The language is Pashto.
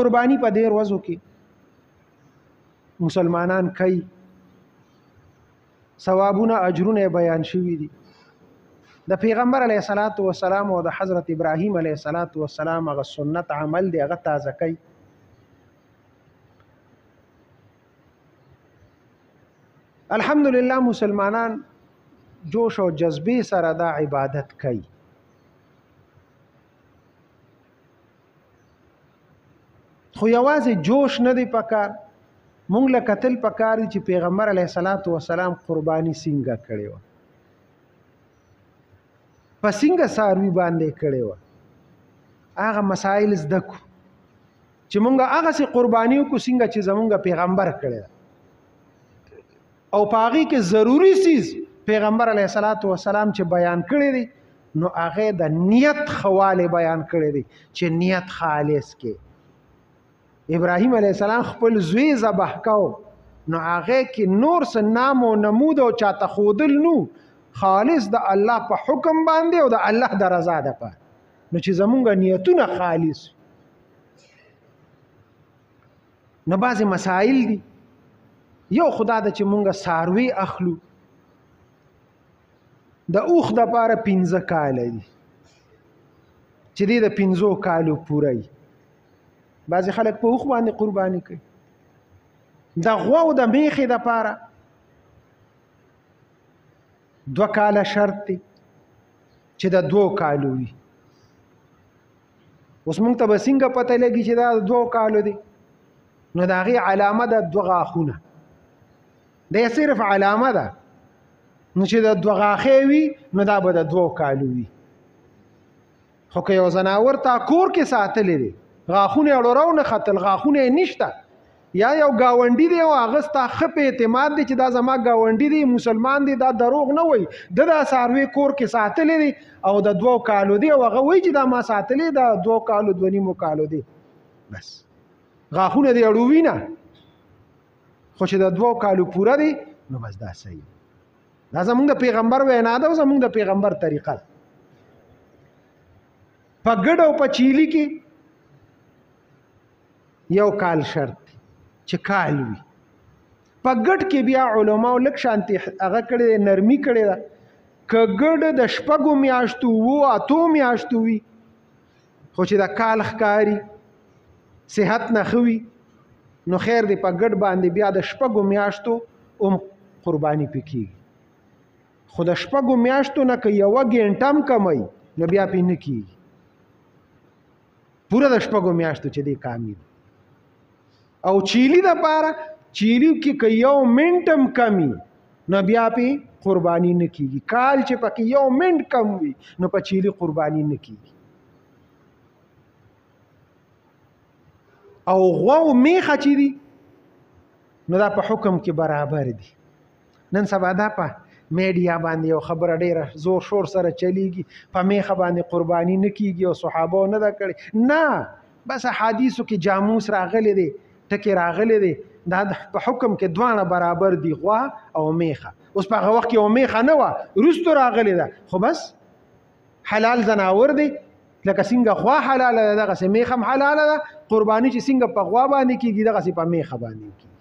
قرباني په دې ورځو کې مسلمانان کوي، ثوابونه اجرونه بیان شوي دي. د پیغمبر علیه الصلاۃ والسلام او د حضرت ابراهیم علیه الصلاۃ والسلام هغه سنت عمل دی، هغه تازه کوي. الحمدلله مسلمانان جوش او جذبې سره دا عبادت کوي. خو یوازې جوش نه دی پکار، مونږ له کتل پکار دي چې پیغمبر علیه الصلاۃ والسلام قرباني څنګه کړې وه، په څنګه څاروي باندې کړې وه. هغه مسایل زده کړو چې مونږ هغسې قرباني وکړو څنګه چې زمونږ پیغمبر کړې ده، او په هغې کې ضروري څیز پیغمبر علیه الصلاۃ والسلام چې بیان کړی دی نو هغې د نیت ښه والی بیان کړی دی چې نیت خالص کې. ابراهیم علیه السلام خپل زوی ذبح کو نو هغې کې نور څه نام او نمود او چاته ښودل نو، خالص د الله په حکم باندې او د الله د رضا دپاره، نو چې زمونږ نیتونه خالص. نو بعضې مسایل دي، یو خدا د چې مونږ څاروي اخلو د اوښ دپاره 15 کاله دي چې دی د 15 کالو پوره وي. بعضې خلک په اوښ باندې قرباني کوي. د غوا او د میخې دپاره 2 کاله شرط دی چې د 2 کالو وي. اوس مونږ ته به څنګه پته لګي چې دا د 2 کالو دی؟ نو د هغې علامه د 2 غاښونه، دا صرف علامه ده، نو چې د 2 غاښې وي نو دا به د 2 کالو وي. خو که یو ځناور تا کور کې ساتلی دی، غاښونه یې ړوره ختل، غاښونه یې نشته، یا یو ګاونډي دی او هغه ستا ښه په اعتماد دی چې دا زما ګاونډي دی، مسلمان دی، دا دروغ نه وایي، د دا څاروي کور کې ساتلی دی او د 2 کالو دی او هغه وایي چې دا ما ساتلی دا 2 کالو 2 نیمو کالو دی، بس غاښونه دی اړوي نه، خو چې د 2 کالو پوره دی نو بس دا صحیح. دا زمونږ د پیغمبر وینا ده او زمونږ د پیغمبر طریقه ده. په ګډ او په چیلي کې یو کال شرط دی چې کال وي. په ګډ کې بیا علماو لږ شانتي هغه کړې نرمي کړې ده، که ګډ د 6 میاشتو 8 میاشتو وي خو چې د کال ښکاري صحت نه ښه وي نو خیر دی، په ګډ باندې بیا د 6 میاشتو قرباني پې کېږي. خو د 6 میاشتو نه که 1 ګنټه هم کمی نو بیا پې نه کېږي، پوره د 6 میاشتو چې دی کامل. او چیلی دپاره چیلی کې که 1 منټ هم کمی نو بیا پې قرباني نه کېږي. کال چې پکې 1 منټ کم وي نو په چیلی قرباني نه کېږي. او غوا او میخه چې دي نو دا په حکم کې برابر دي. نن سبا دا په میډیا باندې یو خبره ډیره زور شور سره چلیږي، په میخه باندې قرباني نه کیږي او صحابه نه ده کړې. نه، بس حدیثو کې جاموس راغلی دی، ټکي راغلی دی، دا په حکم کې دواړه برابر دي، غوا او میخه. اوس په هغه وخت کې او میخه نه وه، وروستو راغلی ده، خو بس حلال ځناور دی. لکه څنګه غوا حلاله ده دغسې میخه هم حلاله ده، قرباني چې څنګه په غوا باندې کېږي دغسې په میخه باندې کېږي.